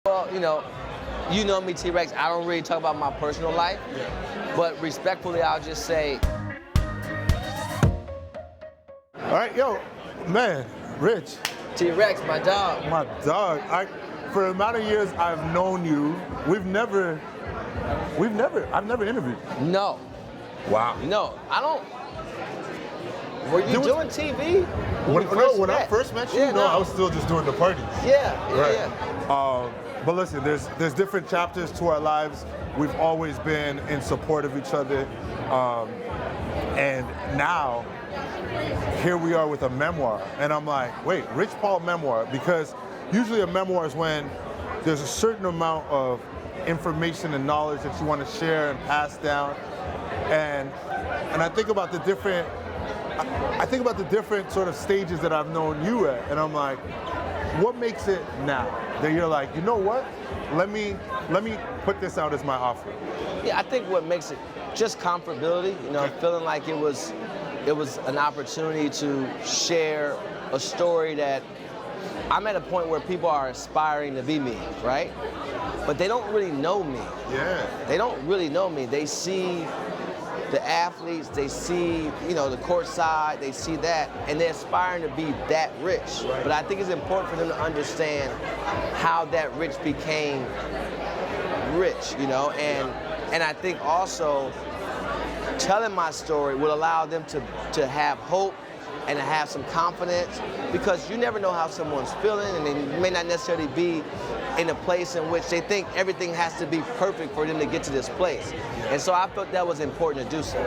Well, you know me, T-Rex. I don't really talk about my personal life, but respectfully, I'll just say. All right, yo, man, Rich. T-Rex, my dog. My dog. For the amount of years I've known you, I've never interviewed. No. Wow. No, I don't. Were you doing TV? When I first met you, I was still just doing the parties. Yeah. But listen, there's different chapters to our lives. We've always been in support of each other. And now, here we are with a memoir. And I'm like, wait, Rich Paul memoir? Because usually a memoir is when there's a certain amount of information and knowledge that you want to share and pass down. And I think about the different sort of stages that I've known you at, and I'm like, what makes it now that you're like, you know what? Let me put this out as my offering. Yeah, I think what makes it just comfortability. Feeling like it was an opportunity to share a story that I'm at a point where people are aspiring to be me, right? But they don't really know me. Yeah. They don't really know me. They see the athletes, they see, the court side, they see that, and they're aspiring to be that rich. Right. But I think it's important for them to understand how that rich became rich, and I think also telling my story will allow them to have hope and to have some confidence, because you never know how someone's feeling, and they may not necessarily be in a place in which they think everything has to be perfect for them to get to this place. And so I felt that was important to do so.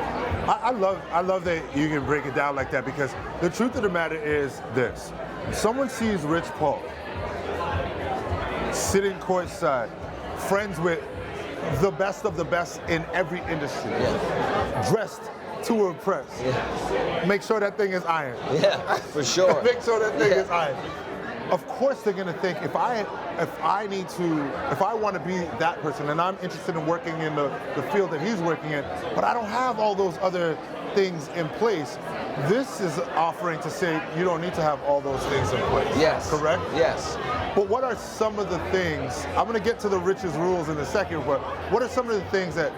I love that you can break it down like that, because the truth of the matter is this. Someone sees Rich Paul sitting courtside, friends with the best of the best in every industry, dressed to impress. Yeah. Make sure that thing is iron. Yeah, for sure. Make sure that thing is iron. Of course they're gonna think, if I want to be that person, and I'm interested in working in the field that he's working in, but I don't have all those other things in place, this is offering to say you don't need to have all those things in place. Yes. Correct? Yes. But what are some of the things, I'm gonna get to the richest rules in a second, but what are some of the things that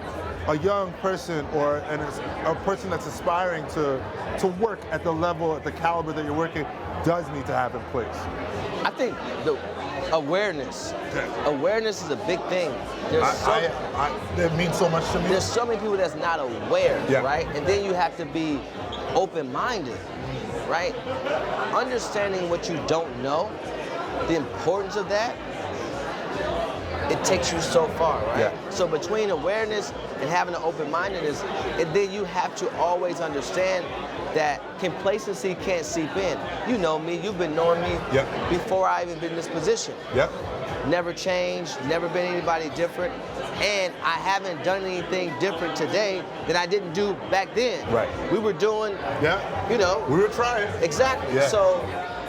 a young person or a person that's aspiring to work at the level, at the caliber that you're working, does need to have in place? I think the awareness. Okay. Awareness is a big thing. That means so much to me. There's so many people that's not aware, right? And then you have to be open-minded, right? Understanding what you don't know, the importance of that, it takes you so far, right? Yeah. So between awareness and having an open-mindedness, and then you have to always understand that complacency can't seep in. You know me, you've been knowing me before I even been in this position. Yep. Never changed, never been anybody different, and I haven't done anything different today than I didn't do back then. Right. We were doing, we were trying. Exactly. Yeah. So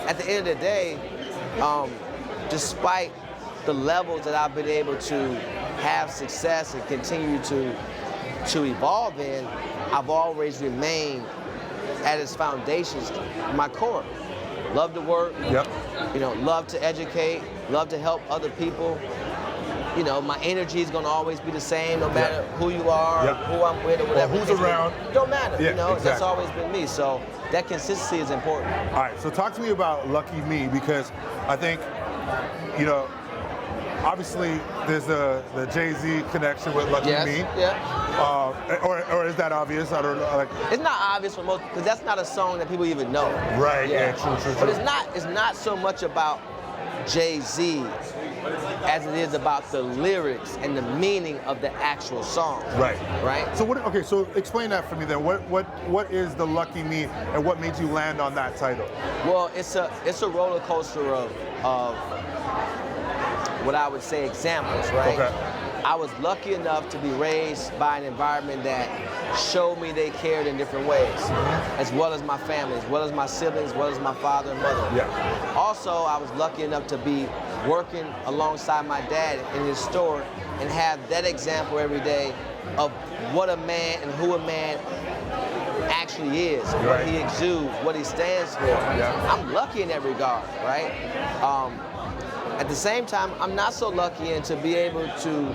at the end of the day, despite the levels that I've been able to have success and continue to evolve in, I've always remained at its foundations, my core. Love to work, love to educate, love to help other people. My energy is gonna always be the same no matter who you are, who I'm with, or whatever. Or who's around. Don't matter, Exactly. That's always been me. So that consistency is important. All right, so talk to me about Lucky Me, because I think, obviously there's the Jay-Z connection with Lucky Me. Yeah. Or is that obvious? I don't know. It's not obvious for most, because that's not a song that people even know. Right. Yeah. True. But it's not so much about Jay-Z as it is about the lyrics and the meaning of the actual song. Right. Right. So so explain that for me then. What is the Lucky Me, and what made you land on that title? Well, it's a roller coaster of what I would say examples, right? Okay. I was lucky enough to be raised by an environment that showed me they cared in different ways, as well as my family, as well as my siblings, as well as my father and mother. Yeah. Also, I was lucky enough to be working alongside my dad in his store and have that example every day of what a man and who a man actually is, what he exudes, what he stands for. Yeah. I'm lucky in that regard, right? At the same time, I'm not so lucky in to be able to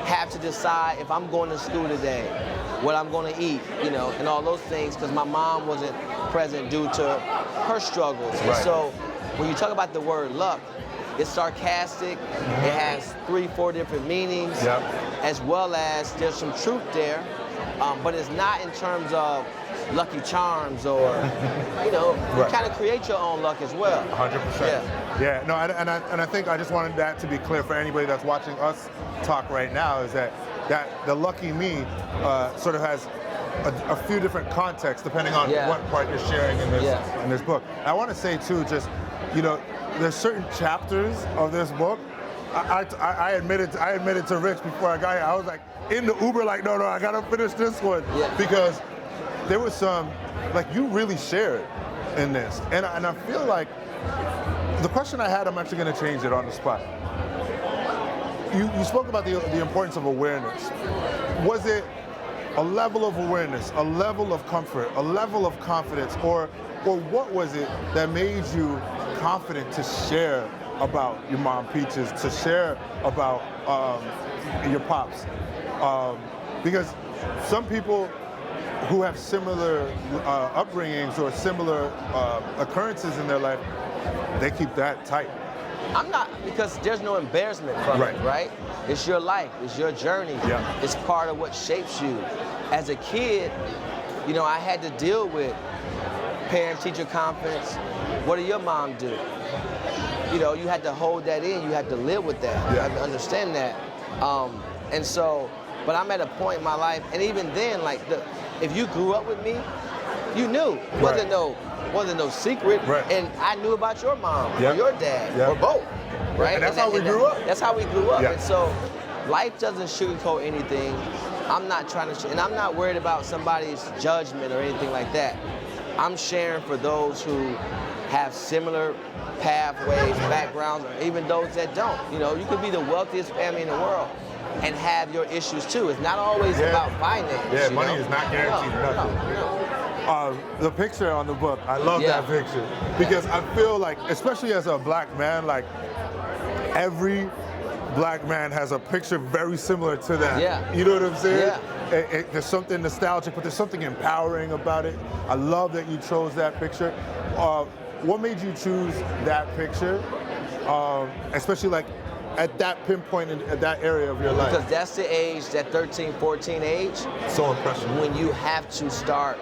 have to decide if I'm going to school today, what I'm going to eat, and all those things, because my mom wasn't present due to her struggles. Right. And so when you talk about the word luck, it's sarcastic, it has 3-4 different meanings, as well as there's some truth there, but it's not in terms of Lucky Charms or, you kind of create your own luck as well. 100%. Yeah, no, and I think I just wanted that to be clear for anybody that's watching us talk right now, is that the lucky me sort of has a few different contexts depending on what part you're sharing in this book. I want to say too, just, there's certain chapters of this book. I admitted to Rich before I got here. I was like in the Uber, like, no, I gotta finish this one because there was some, like, you really shared in this, and I feel like the question I had, I'm actually gonna change it on the spot. You spoke about the importance of awareness. Was it a level of awareness, a level of comfort, a level of confidence, or what was it that made you confident to share about your mom Peaches, to share about your pops? Because some people who have similar upbringings or similar occurrences in their life, they keep that tight. I'm not, because there's no embarrassment from it, right? It's your life, it's your journey. It's part of what shapes you. As a kid, I had to deal with parent-teacher conference. What did your mom do? You had to hold that in, you had to live with that, you had to understand that. And so, but I'm at a point in my life, and even then, like, if you grew up with me, you knew. Wasn't no secret. And I knew about your mom or your dad or both. Right? And that's how we grew up. That's how we grew up. And so life doesn't sugarcoat anything. I'm not trying to, and I'm not worried about somebody's judgment or anything like that. I'm sharing for those who have similar pathways, backgrounds, or even those that don't. You could be the wealthiest family in the world and have your issues too. It's not always about finance. Money is not guaranteed nothing. The picture on the book, I love that picture, because I feel like, especially as a black man, like every black man has a picture very similar to that. You know what I'm saying? There's something nostalgic, but there's something empowering about it. I love that you chose that picture. What made you choose that picture, especially like at that pinpoint at that area of your life? Because that's the age, that 13, 14 age. So impressive. When you have to start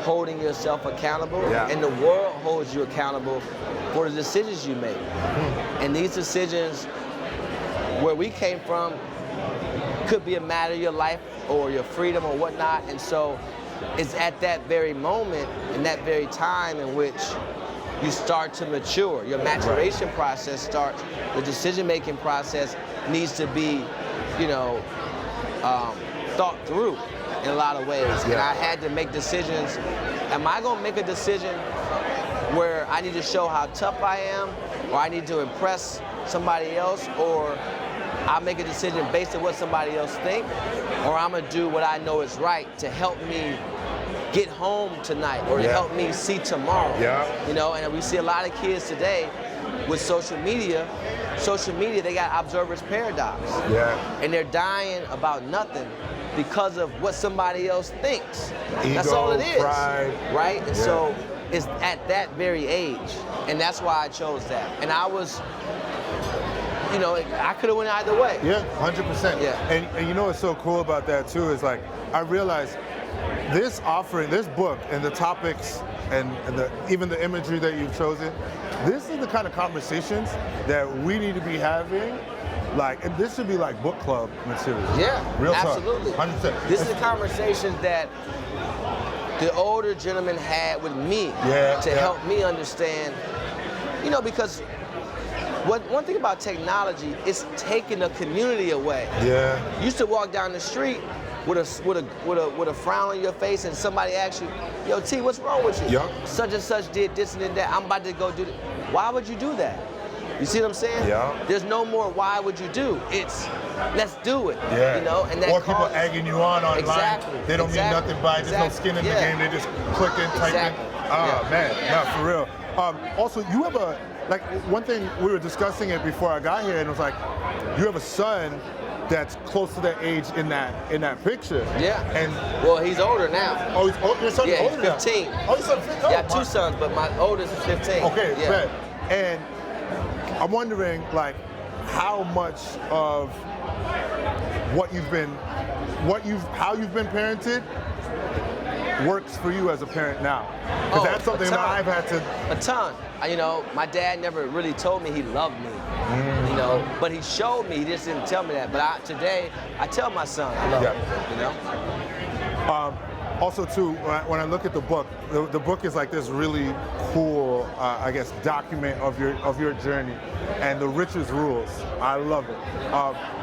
holding yourself accountable, and the world holds you accountable for the decisions you make. And these decisions, where we came from, could be a matter of your life or your freedom or whatnot. And so it's at that very moment, in that very time in which you start to mature. Your maturation process starts. The decision-making process needs to be, thought through in a lot of ways. And I had to make decisions. Am I gonna make a decision where I need to show how tough I am, or I need to impress somebody else, or I make a decision based on what somebody else think, or I'm gonna do what I know is right to help me get home tonight, or to help me see tomorrow. And we see a lot of kids today with social media, they got observer's paradox. And they're dying about nothing because of what somebody else thinks. Ego, that's all it is. Pride. Right? And so it's at that very age. And that's why I chose that. And I was, I could have went either way. 100%. And what's so cool about that too is, like, I realized this book and the topics and even the imagery that you've chosen, this is the kind of conversations that we need to be having. Like, and this should be like book club material. Real absolutely. Talk. 100%. This is the conversations that the older gentleman had with me to help me understand, because one thing about technology, it's taking the community away. You used to walk down the street with a frown on your face, and somebody asks you, "Yo, T, what's wrong with you?" Such and such did this and that. I'm about to go do that. Why would you do that? You see what I'm saying? There's no more why would you do. It's let's do it. And that or people egging you on online. They don't mean nothing by it. There's no skin in the game. They just clicking, typing. Man, not for real. Also, you have like one thing we were discussing it before I got here, and it was like, you have a son that's close to that age in that picture. Yeah. And well, he's older now. oh, your son's Yeah, older he's 15. now. Oh, your son's 15. Yeah, I have two sons, but my oldest is 15. Okay, yeah. bet. And I'm wondering, like, how much of how you've been parented works for you as a parent now? Because that's something that I've had to. A ton. You know, my dad never really told me he loved me. You know, but he showed me. He just didn't tell me that. But today, I tell my son I love him. You know. Also, too, when I look at the book is like this really cool, I guess, document of your journey and the richest rules. I love it.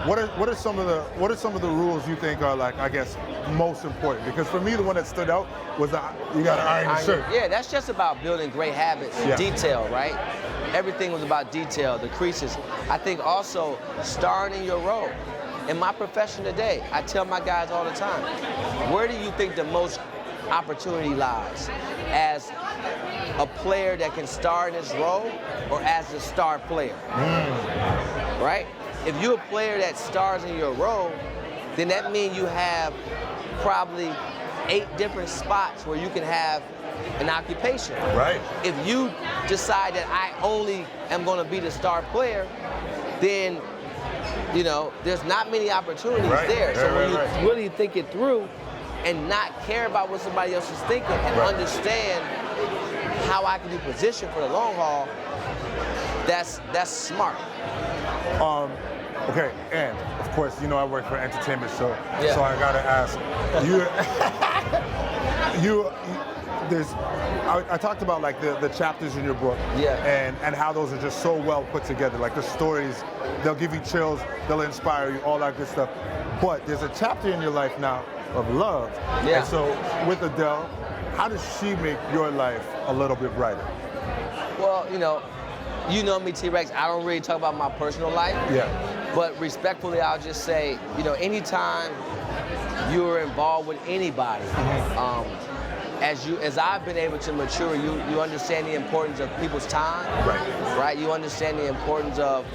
What are some of the rules you think are, like, I guess, most important? Because for me, the one that stood out was that you got to iron your shirt. Yeah, that's just about building great habits, detail, right? Everything was about detail, the creases. I think also starring in your role. In my profession today, I tell my guys all the time, where do you think the most opportunity lies? As a player that can star in his role, or as a star player? Right? If you're a player that stars in your role, then that means you have probably 8 different spots where you can have an occupation. Right. If you decide that I only am going to be the star player, then you know, there's not many opportunities there. So when you really think it through and not care about what somebody else is thinking and understand how I can be positioned for the long haul, that's smart. Okay, and of course, you know I work for an entertainment show, so I gotta ask I talked about, like, the chapters in your book, and how those are just so well put together. Like, the stories, they'll give you chills, they'll inspire you, all that good stuff. But there's a chapter in your life now of love. And so with Adele, how does she make your life a little bit brighter? Well, you know me, T-Rex, I don't really talk about my personal life. But respectfully, I'll just say, you know, anytime you're involved with anybody, as I've been able to mature, you understand the importance of people's time, right? You understand the importance of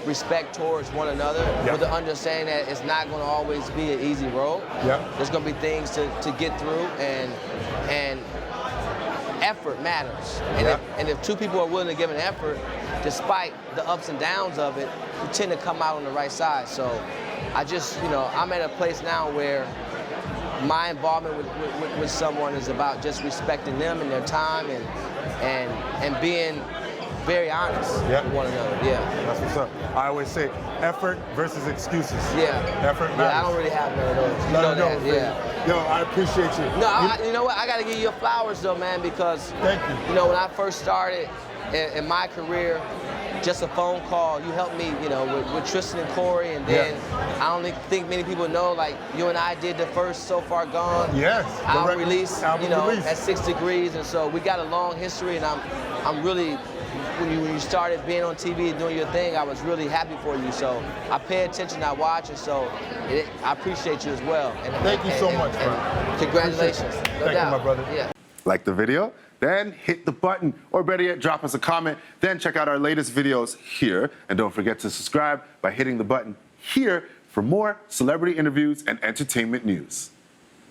respect towards one another, with the understanding that it's not going to always be an easy road. There's going to be things to get through, and effort matters. And if 2 people are willing to give an effort, despite the ups and downs of it, you tend to come out on the right side. So I just, you know, I'm at a place now where my involvement with someone is about just respecting them and their time and being very honest with one another. That's what's up. I always say effort versus excuses. Effort matters. I don't really have none of those. You know that. Yo, I appreciate you. No, you know what? I got to give you flowers though, man, because thank you. You know, when I first started in my career, just a phone call, you helped me, you know, with Tristan and Corey, and then I don't think many people know, like, you and I did the first So Far Gone album release, you know, at 6 Degrees, and so we got a long history, and I'm really, when you started being on TV and doing your thing, I was really happy for you. So I pay attention, I watch, and so I appreciate you as well. And thank you so much, bro. Congratulations. Thank you, my brother. Like the video? Then hit the button, or better yet, drop us a comment. Then check out our latest videos here. And don't forget to subscribe by hitting the button here for more celebrity interviews and entertainment news.